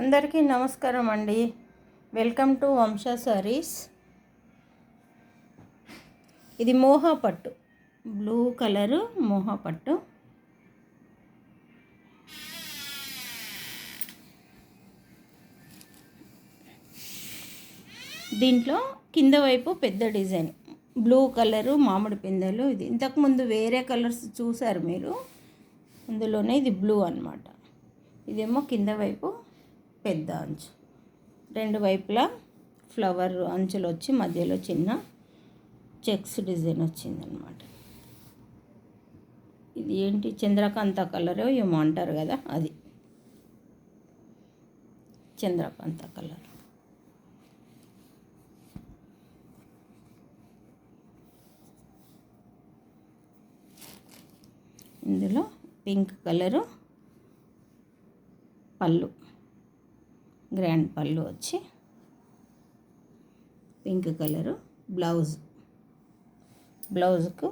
అందరికీ నమస్కారం అండి. వెల్కమ్ టు వంశ సారీస్. ఇది మోహా పట్టు, బ్లూ కలరు మోహా పట్టు. దీంట్లో కింద వైపు పెద్ద డిజైన్ బ్లూ కలరు మామిడి పిందెలు. ఇది ఇంతకుముందు వేరే కలర్స్ చూసారు మీరు, అందులోనే ఇది బ్లూ అన్నమాట. ఇదేమో కింద వైపు పెద్ద అంచు, రెండు వైపులా ఫ్లవర్ అంచులు వచ్చి మధ్యలో చిన్న చెక్స్ డిజైన్ వచ్చిందనమాట. ఇది ఏంటి చంద్రకాంత కలర్ ఏమో అంటారు కదా, అది చంద్రకాంత కలర్. ఇందులో పింక్ కలరు పళ్ళు, గ్రాండ్ పళ్ళు వచ్చి పింక్ కలరు బ్లౌజ్కు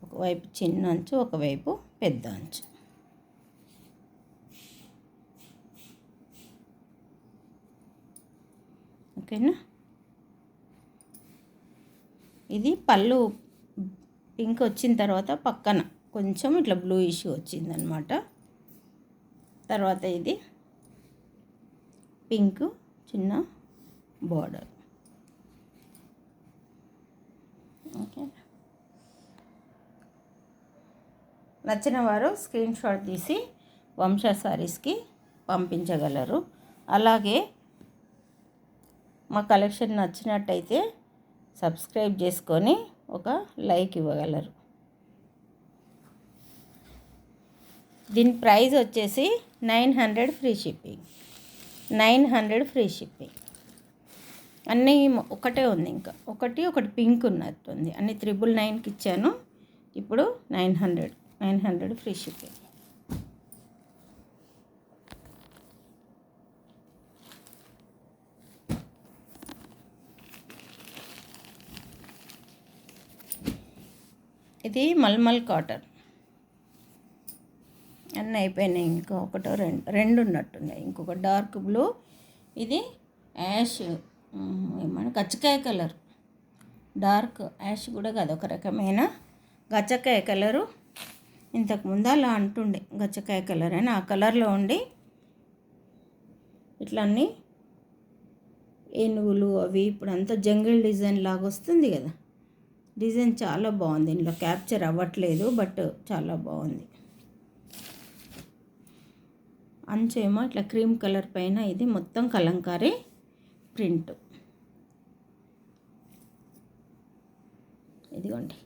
ఒకవైపు చిన్న అంచు, ఒకవైపు పెద్ద అంచు. ఓకేనా. ఇది పళ్ళు పింక్ వచ్చిన తర్వాత పక్కన కొంచెం ఇట్లా బ్లూ ఇష్యూ వచ్చిందనమాట. తర్వాత ఇది పింక్ చిన్న బార్డర్. ఓకే, నచ్చిన వారు స్క్రీన్ షాట్ తీసి వంశ సారీస్కి పంపించగలరు. అలాగే మా కలెక్షన్ నచ్చినట్టయితే సబ్స్క్రైబ్ చేసుకొని ఒక లైక్ ఇవ్వగలరు. దీని ప్రైస్ వచ్చేసి 900 ఫ్రీ షిప్పింగ్. 900 free shipping. అన్నీ ఒకటే ఉంది, ఇంకా ఒకటి పింక్ ఉన్నట్టుంది. అన్ని 999కి ఇచ్చాను, ఇప్పుడు 900 ఫ్రీ షిప్పింగ్. ఇది మల్మల్ కాటన్. అన్నీ అయిపోయినాయి, ఇంకా ఒకటో రెండు ఉన్నట్టున్నాయి. ఇంకొక డార్క్ బ్లూ, ఇది యాష్ ఏమన్నా గచ్చకాయ కలర్, డార్క్ యాష్ కూడా కాదు, ఒక రకమైన గచ్చకాయ కలరు. ఇంతకుముందు అలా అంటుండే గచ్చకాయ కలర్ అని, ఆ కలర్లో ఉండి ఇట్లా అన్నీ ఏనుగులు అవి ఇప్పుడు అంతా జంగిల్ డిజైన్ లాగా వస్తుంది కదా. డిజైన్ చాలా బాగుంది, ఇందులో క్యాప్చర్ అవ్వట్లేదు, బట్ చాలా బాగుంది. అంచేమో ఇట్లా క్రీమ్ కలర్ పైన ఇది మొత్తం కలంకారీ ప్రింట్. ఇదిగోండి,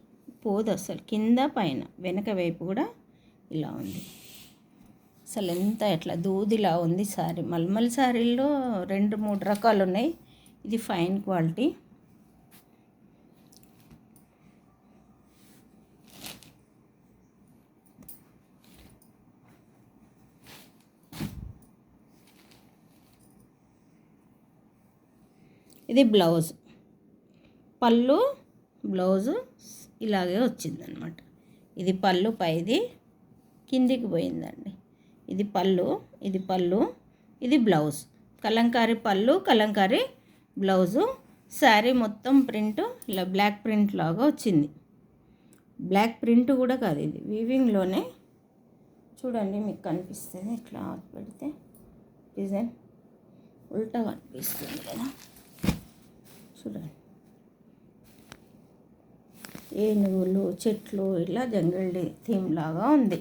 పోదు అసలు, కింద పైన వెనక వైపు కూడా ఇలా ఉంది. అసలు ఎంత ఎట్లా దూదిలా ఉంది సారీ. మల్మల్ సారీల్లో 2-3 రకాలు ఉన్నాయి. ఇది ఫైన్ క్వాలిటీ. ఇది బ్లౌజ్, పళ్ళు బ్లౌజు ఇలాగే వచ్చిందనమాట. ఇది పళ్ళు పైది కిందికి పోయిందండి. ఇది పళ్ళు, ఇది బ్లౌజ్. కలంకారీ పళ్ళు, కలంకారీ బ్లౌజు. శారీ మొత్తం ప్రింట్ ఇలా బ్లాక్ ప్రింట్ లాగా వచ్చింది. బ్లాక్ ప్రింట్ కూడా కాదు, ఇది వీవింగ్లోనే. చూడండి, మీకు కనిపిస్తుంది, ఇట్లా పెడితే డిజైన్ ఉల్టా కనిపిస్తుంది కదా. చూడండి, ఏనుగులు, చెట్లు, ఇలా జంగిల్ థీమ్ లాగా ఉంది.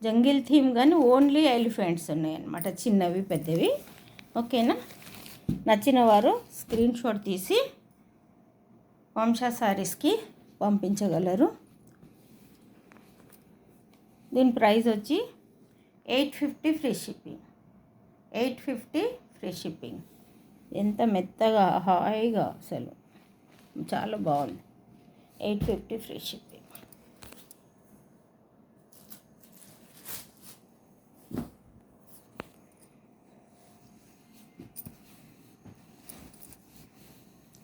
జంగిల్ థీమ్ కానీ ఓన్లీ ఎలిఫెంట్స్ ఉన్నాయన్నమాట, చిన్నవి పెద్దవి. ఓకేనా. నచ్చిన వారు స్క్రీన్ షాట్ తీసి వంశ సారీస్కి పంపించగలరు. దీని ప్రైస్ వచ్చి 850 ఫ్రీ షిప్పింగ్. 850 free shipping. ఎంత మెత్తగా హాయిగా, అసలు చాలా బాగుంది. 850 ఫ్రీ షిప్పింగ్.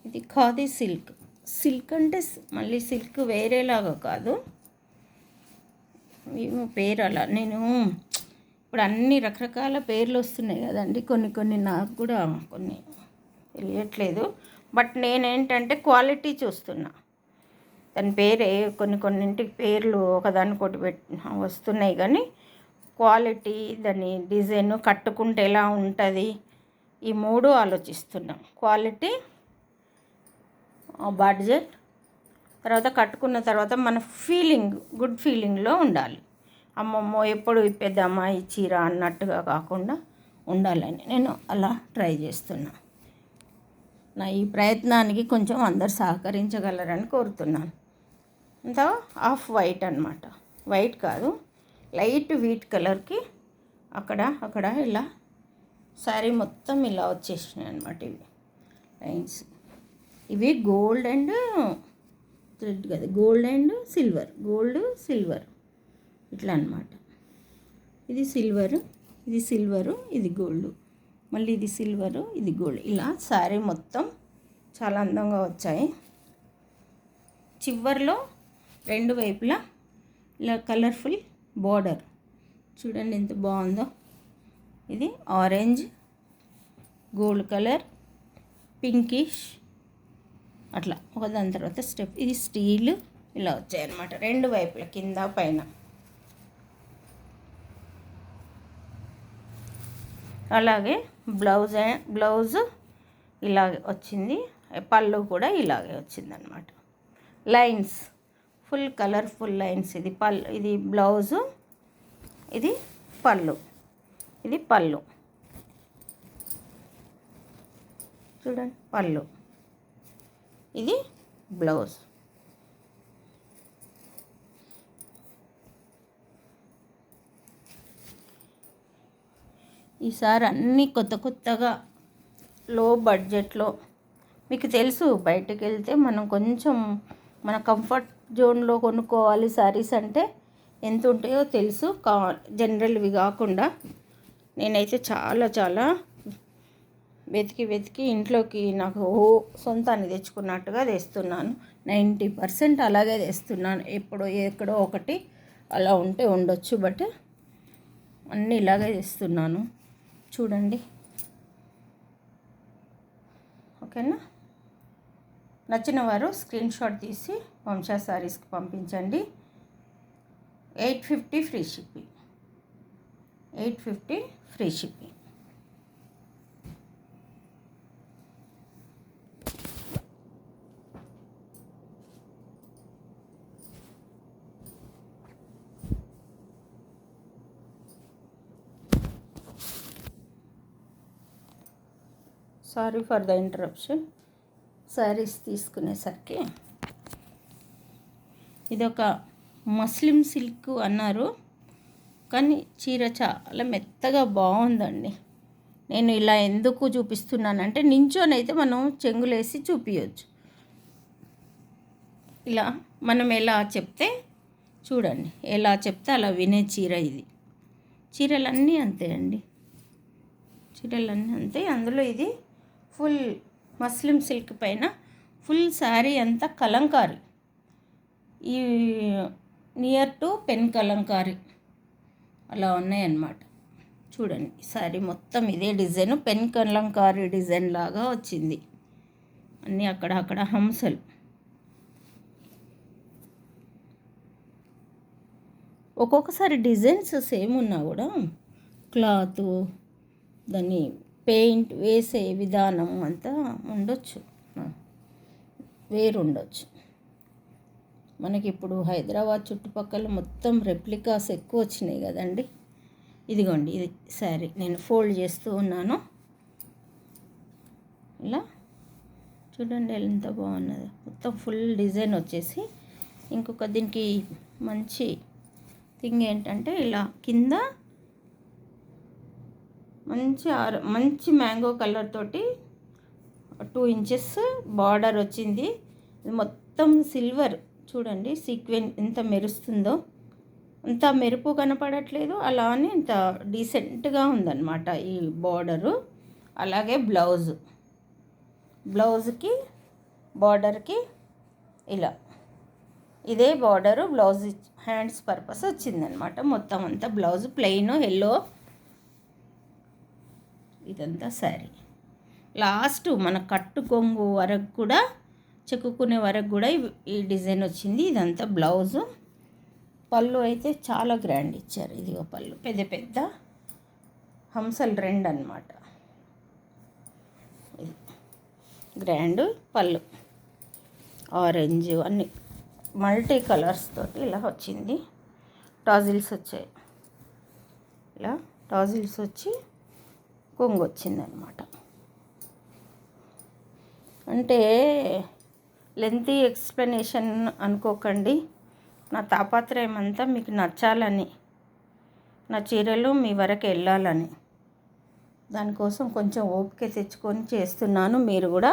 ఇది ఖాదీ సిల్క్. సిల్క్ అంటే మళ్ళీ సిల్క్ వేరేలాగా కాదు, పేరు అలా నేను ఇప్పుడు అన్ని రకరకాల పేర్లు వస్తున్నాయి కదండి, కొన్ని నాకు కూడా కొన్ని తెలియట్లేదు. బట్ నేనేంటంటే క్వాలిటీ చూస్తున్నా. దాని పేరే కొన్నింటికి పేర్లు ఒకదానికొకటి వస్తున్నాయి, కానీ క్వాలిటీ, దాని డిజైన్, కట్టుకుంటే ఎలా ఉంటుంది, ఈ మూడు ఆలోచిస్తున్నాం. క్వాలిటీ, బడ్జెట్, తర్వాత కట్టుకున్న తర్వాత మన ఫీలింగ్, గుడ్ ఫీలింగ్లో ఉండాలి. అమ్మమ్మో ఎప్పుడు ఇప్పేద్దామా ఈ చీర అన్నట్టుగా కాకుండా ఉండాలని నేను అలా ట్రై చేస్తున్నా. నా ఈ ప్రయత్నానికి కొంచెం అందరు సహకరించగలరని కోరుతున్నాను. అంతా ఆఫ్ వైట్ అనమాట, వైట్ కాదు, లైట్ వీట్ కలర్కి అక్కడ ఇలా శారీ మొత్తం ఇలా వచ్చేసినాయి అనమాట. ఇవి లైన్స్, ఇవి గోల్డ్ అండ్ థ్రెడ్ కదా, gold and silver, gold silver ఇట్లా అనమాట. ఇది సిల్వరు, ఇది గోల్డ్, మళ్ళీ ఇది సిల్వరు, ఇది గోల్డ్, ఇలా శారీ మొత్తం చాలా అందంగా వచ్చాయి. చివర్లో రెండు వైపులా ఇలా కలర్ఫుల్ బోర్డర్ చూడండి ఎంత బాగుందో. ఇది ఆరెంజ్, గోల్డ్ కలర్, పింకిష్, అట్లా ఒకదాని తర్వాత స్టెప్. ఇది స్టీల్, ఇలా వచ్చాయన్నమాట రెండు వైపులా, కింద పైన. అలాగే బ్లౌజ్ ఇలాగే వచ్చింది, పళ్ళు కూడా ఇలాగే వచ్చిందనమాట. Lines, full colourful lines. ఇది పళ్ళు, ఇది బ్లౌజు, ఇది పళ్ళు, ఇది పళ్ళు చూడండి, పళ్ళు, ఇది బ్లౌజ్. ఈసారి అన్నీ కొత్తగా లో బడ్జెట్లో, మీకు తెలుసు బయటకు వెళ్తే మనం కొంచెం మన కంఫర్ట్ జోన్లో కొనుక్కోవాలి శారీస్ అంటే ఎంత ఉంటాయో తెలుసు. జనరల్వి కాకుండా నేనైతే చాలా వెతికి ఇంట్లోకి నాకు సొంతాన్ని తెచ్చుకున్నట్టుగా తెస్తున్నాను. 90% అలాగే తెస్తున్నాను. ఎక్కడో ఒకటి అలా ఉంటే ఉండొచ్చు, బట్ అన్నీ ఇలాగే తెస్తున్నాను. చూడండి, ఓకేనా? నచ్చిన వారు స్క్రీన్ షాట్ తీసి వంశా శారీస్కి పంపించండి. 850 free shipping, 850 free shipping. Sorry for the interruption. Sarees తీసుకునేసరికి ఇదొక మస్లిం సిల్క్ అన్నారు, కానీ చీర చాలా మెత్తగా బాగుందండి. నేను ఇలా ఎందుకు చూపిస్తున్నానంటే నించోనైతే మనం చెంగులేసి చూపించవచ్చు. ఇలా మనం ఎలా చెప్తే చూడండి, ఎలా చెప్తే అలా వినే చీర ఇది. చీరలన్నీ అంతే అండి, చీరలన్నీ అంతే. అందులో ఇది ఫుల్ మస్లిం సిల్క్ పైన ఫుల్ శారీ అంతా కలంకారీ, ఈ నియర్ టు పెన్ కలంకారీ అలా ఉన్నాయన్నమాట. చూడండి, శారీ మొత్తం ఇదే డిజైన్, పెన్ కలంకారీ డిజైన్ లాగా వచ్చింది. అన్నీ అక్కడ హంసలు. ఒక్కొక్కసారి డిజైన్స్ సేమ్ ఉన్నా కూడా క్లాత్, దాన్ని పెయింట్ వేసే విధానం అంతా ఉండొచ్చు, వేరుండొచ్చు. మనకి ఇప్పుడు హైదరాబాద్ చుట్టుపక్కల మొత్తం రెప్లికాస్ ఎక్కువ వచ్చినాయి కదండి. ఇదిగోండి, ఇది శారీ నేను ఫోల్డ్ చేస్తూ ఉన్నాను. ఇలా చూడండి ఎంత బాగున్నది, మొత్తం ఫుల్ డిజైన్ వచ్చేసి. ఇంకొక దీనికి మంచి థింగ్ ఏంటంటే ఇలా కింద మంచి మ్యాంగో కలర్ తోటి 2 ఇంచెస్ బార్డర్ వచ్చింది. ఇది మొత్తం సిల్వర్, చూడండి సీక్వెన్ ఎంత మెరుస్తుందో. అంత మెరుపు కనపడట్లేదు, అలా అని ఇంత డీసెంట్గా ఉందన్నమాట ఈ బార్డరు. అలాగే బ్లౌజ్కి బార్డర్కి ఇలా ఇదే బార్డరు బ్లౌజ్ హ్యాండ్స్ పర్పస్ వచ్చిందనమాట. మొత్తం అంతా బ్లౌజ్ ప్లెయిన్ ఎల్లో ఇదంతా శారీ. లాస్ట్ మన కట్టు కొంగు వరకు కూడా, చెక్కుకునే వరకు కూడా ఈ డిజైన్ వచ్చింది. ఇదంతా బ్లౌజు. పళ్ళు అయితే చాలా గ్రాండ్ ఇచ్చారు. ఇదిగో పళ్ళు పెద్ద పెద్ద హంసలు 2 అన్నమాట. ఇది గ్రాండ్ పళ్ళు, ఆరెంజ్ అన్ని మల్టీ కలర్స్ తోటి ఇలా వచ్చింది. టాజిల్స్ వచ్చాయి. ఇలా టాజిల్స్ వచ్చి కొంగు వచ్చిందనమాట. అంటే లెంతీ ఎక్స్ప్లెనేషన్ అనుకోకండి. నా తాపత్రయం అంతా మీకు నచ్చాలని, నా చీరలు మీ వరకు వెళ్ళాలని, దానికోసం కొంచెం ఓపిక తెచ్చుకొని చేస్తున్నాను. మీరు కూడా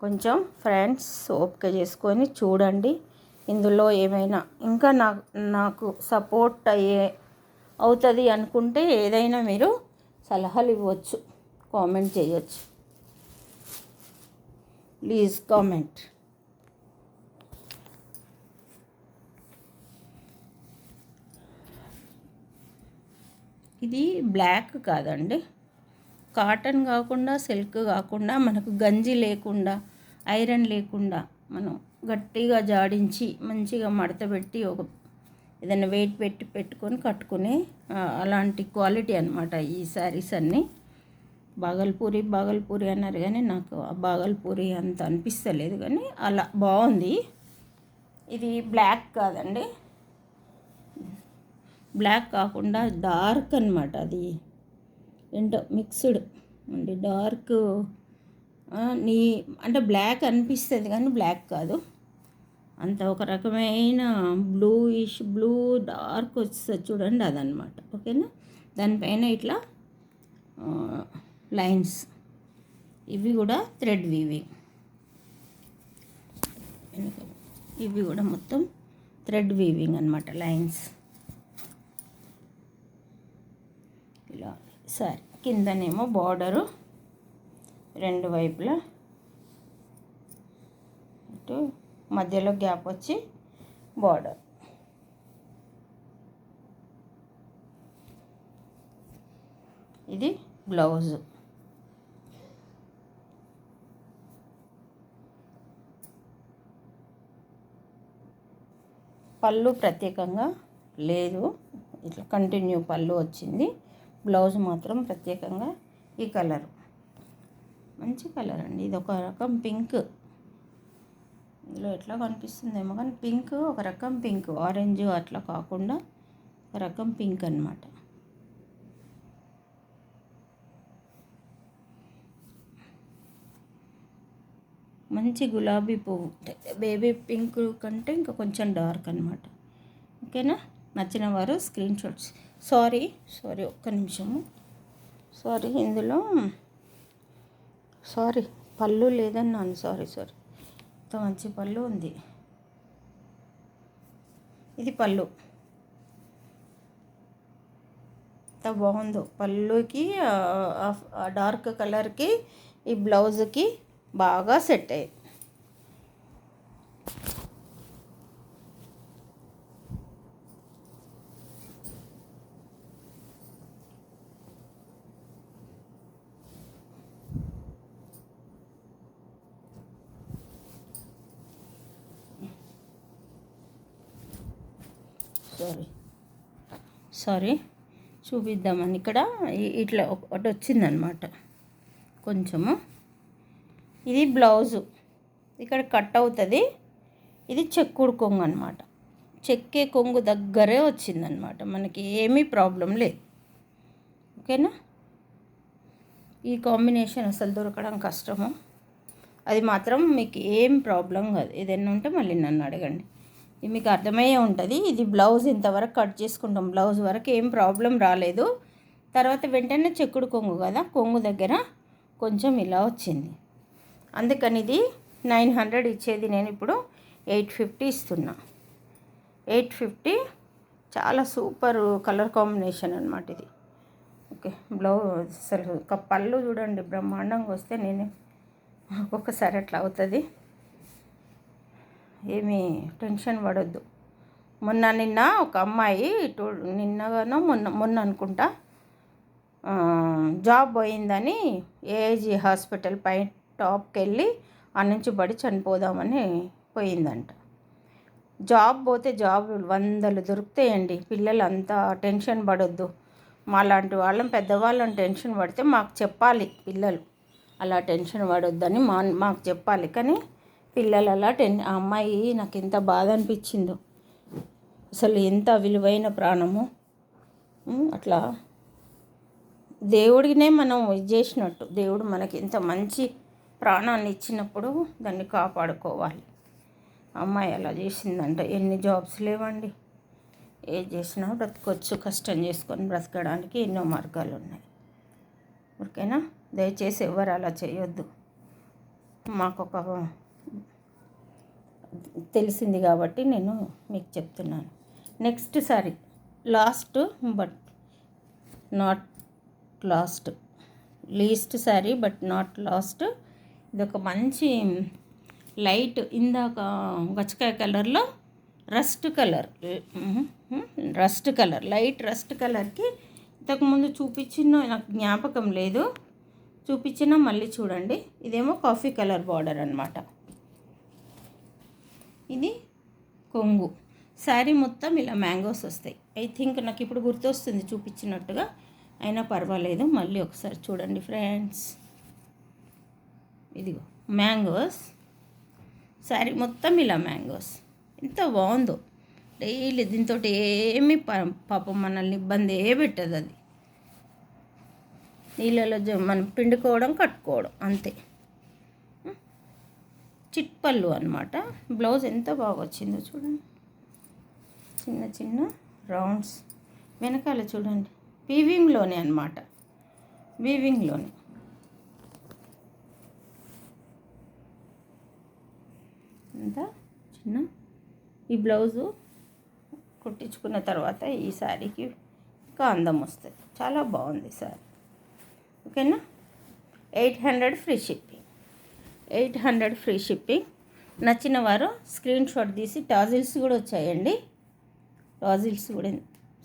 కొంచెం ఫ్రెండ్స్ ఓపిక చేసుకొని చూడండి. ఇందులో ఏమైనా ఇంకా నాకు సపోర్ట్ అవుతుంది అనుకుంటే ఏదైనా మీరు సలహాలు ఇవ్వచ్చు, కామెంట్ చేయొచ్చు. Please comment. ఇది బ్లాక్ కాదండి, కాటన్ కాకుండా, సిల్క్ కాకుండా, మనకు గంజి లేకుండా, ఐరన్ లేకుండా, మనం గట్టిగా జాడించి మంచిగా మడతపెట్టి ఏదైనా వెయిట్ పెట్టుకొని కట్టుకునే అలాంటి క్వాలిటీ అనమాట ఈ శారీస్ అన్నీ. బాగల్పూరి అన్నారు కానీ నాకు ఆ బాగల్పూరి అంత అనిపిస్తలేదు, కానీ అలా బాగుంది. ఇది బ్లాక్ కాదండి, బ్లాక్ కాకుండా డార్క్ అనమాట. అది ఏంటో మిక్స్డ్ అండి, డార్క్ అంటే బ్లాక్ అనిపిస్తుంది కానీ బ్లాక్ కాదు. అంత ఒక రకమైన బ్లూ డార్క్ వస్తుంది చూడండి, అదనమాట. ఓకేనా. దానిపైన ఇట్లా లైన్స్, ఇవి కూడా థ్రెడ్ వీవింగ్. ఇవి కూడా మొత్తం థ్రెడ్ వీవింగ్ అనమాట, లైన్స్ ఇలా. సరే, కిందనేమో బార్డరు 2 వైపులా, ఇటు మధ్యలో గ్యాప్ వచ్చి బార్డర్. ఇది బ్లౌజు. పళ్ళు ప్రత్యేకంగా లేదు, ఇట్లా కంటిన్యూ పళ్ళు వచ్చింది. బ్లౌజ్ మాత్రం ప్రత్యేకంగా ఈ కలరు, మంచి కలర్ అండి. ఇది ఒక రకం పింక్, ఇందులో ఎట్లా కనిపిస్తుందేమో కానీ పింక్, ఒక రకం పింక్, ఆరెంజ్ అట్లా కాకుండా ఒక రకం పింక్ అన్నమాట. మంచి గులాబీ పువ్వు, బేబీ పింక్ కంటే ఇంకా కొంచెం డార్క్ అనమాట. ఓకేనా. నచ్చిన వారు స్క్రీన్ షాట్స్. సారీ ఒక్క నిమిషము. ఇందులో పళ్ళు లేదన్నాను. సారీ ఇంత మంచి పళ్ళు ఉంది. ఇది పళ్ళు, ఎంత బాగుందో. పళ్ళుకి డార్క్ కలర్కి ఈ బ్లౌజ్కి బాగా సెట్ అయ్యింది. సారీ చూపిద్దామని ఇక్కడ ఇట్లా ఒకటి వచ్చిందనమాట కొంచెము. ఇది బ్లౌజు, ఇక్కడ కట్ అవుతుంది. ఇది చెక్కుడు కొంగు అనమాట. చెక్కే కొంగు దగ్గరే వచ్చిందనమాట, మనకి ఏమీ ప్రాబ్లం లేదు. ఓకేనా. ఈ కాంబినేషన్ అసలు దొరకడం కష్టము, అది మాత్రం మీకు ఏం ప్రాబ్లం కాదు. ఏదైనా ఉంటే మళ్ళీ నన్ను అడగండి, ఇది మీకు అర్థమయ్యే ఉంటుంది. ఇది బ్లౌజ్ ఇంతవరకు కట్ చేసుకుంటాం, బ్లౌజ్ వరకు ఏం ప్రాబ్లం రాలేదు. తర్వాత వెంటనే చెక్కుడు కొంగు కదా, కొంగు దగ్గర కొంచెం ఇలా వచ్చింది. అందుకని ఇది 900 ఇచ్చేది నేను ఇప్పుడు 850 ఇస్తున్నా. 850, చాలా సూపర్ కలర్ కాంబినేషన్ అనమాట ఇది. ఓకే. బ్లౌజ్ అసలు పళ్ళు చూడండి బ్రహ్మాండంగా వస్తే, నేనే ఒక్కొక్కసారి అట్లా అవుతుంది. ఏమీ టెన్షన్ పడొద్దు. నిన్న ఒక అమ్మాయి నిన్నగానో మొన్న అనుకుంటా జాబ్ పోయిందని ఏజీ హాస్పిటల్ పై టాప్కి వెళ్ళి ఆ నుంచి పడి చనిపోదామని పోయిందంట. జాబ్ పోతే జాబులు 100 దొరుకుతాయండి. పిల్లలు అంతా టెన్షన్ పడొద్దు. మాలాంటి వాళ్ళం పెద్దవాళ్ళం టెన్షన్ పడితే మాకు చెప్పాలి. పిల్లలు అలా టెన్షన్ పడొద్దని మాకు చెప్పాలి. కానీ పిల్లలు అలా ఆ అమ్మాయి నాకు ఎంత బాధ అనిపించిందో. అసలు ఎంత విలువైన ప్రాణము. అట్లా దేవుడినే మనం ఇది చేసినట్టు. దేవుడు మనకి ఎంత మంచి ప్రాణాన్ని ఇచ్చినప్పుడు దాన్ని కాపాడుకోవాలి. అమ్మాయి అలా చేసిందంట. ఎన్ని జాబ్స్ లేవండి. ఏది చేసినా బ్రతకొచ్చు. కష్టం చేసుకొని బ్రతకడానికి ఎన్నో మార్గాలు ఉన్నాయి. ఓకేనా? దయచేసి ఎవరు అలా చేయొద్దు. మాకొక తెలిసింది కాబట్టి నేను మీకు చెప్తున్నాను. నెక్స్ట్ సారి last but not last, least sorry but not last. ఇదొక మంచి లైట్, ఇందాక గచ్చకాయ కలర్లో రస్ట్ కలర్ లైట్ రస్ట్ కలర్కి ఇంతకుముందు చూపించిన నాకు జ్ఞాపకం లేదు, చూపించిన మళ్ళీ చూడండి. ఇదేమో కాఫీ కలర్ బార్డర్ అనమాట. ఇది కొంగు. శారీ మొత్తం ఇలా మ్యాంగోస్ వస్తాయి. ఐ థింక్ నాకు ఇప్పుడు గుర్తొస్తుంది చూపించినట్టుగా, అయినా పర్వాలేదు. మళ్ళీ ఒకసారి చూడండి ఫ్రెండ్స్. ఇదిగో మ్యాంగోస్, శారీ మొత్తం ఇలా మ్యాంగోస్. ఎంత బాగుందో. డైలీ దీంతో ఏమి పాపం మనల్ని ఇబ్బంది పెట్టదు. అది నీళ్ళలో మనం పిండుకోవడం కట్టుకోవడం అంతే. చిట్పళ్ళు అనమాట. బ్లౌజ్ ఎంత బాగా వచ్చిందో చూడండి. చిన్న చిన్న రౌండ్స్ వెనకాల చూడండి. వీవింగ్లోనే అనమాట, వీవింగ్లోనే. అంత చిన్న ఈ బ్లౌజు కుట్టించుకున్న తర్వాత ఈ శారీకి ఇంకా అందం వస్తుంది. చాలా బాగుంది శారీ. ఓకేనా? 800 ఫ్రీ షిప్పింగ్. 800 free shipping. నచ్చిన వారు స్క్రీన్ షాట్ తీసి, టాజిల్స్ కూడా వచ్చాయండి. టాజిల్స్ కూడా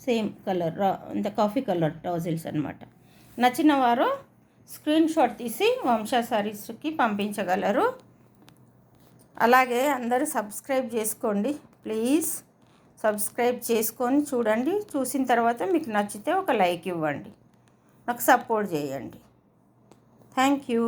సేమ్ కలర్, ఇంత కాఫీ కలర్ టాజిల్స్ అనమాట. నచ్చిన వారు స్క్రీన్ షాట్ తీసి వంశా సారీస్కి పంపించగలరు. అలాగే అందరూ సబ్స్క్రైబ్ చేసుకోండి ప్లీజ్. సబ్స్క్రైబ్ చేసుకొని చూడండి. చూసిన తర్వాత మీకు నచ్చితే ఒక లైక్ ఇవ్వండి. నాకు సపోర్ట్ చేయండి. Thank you.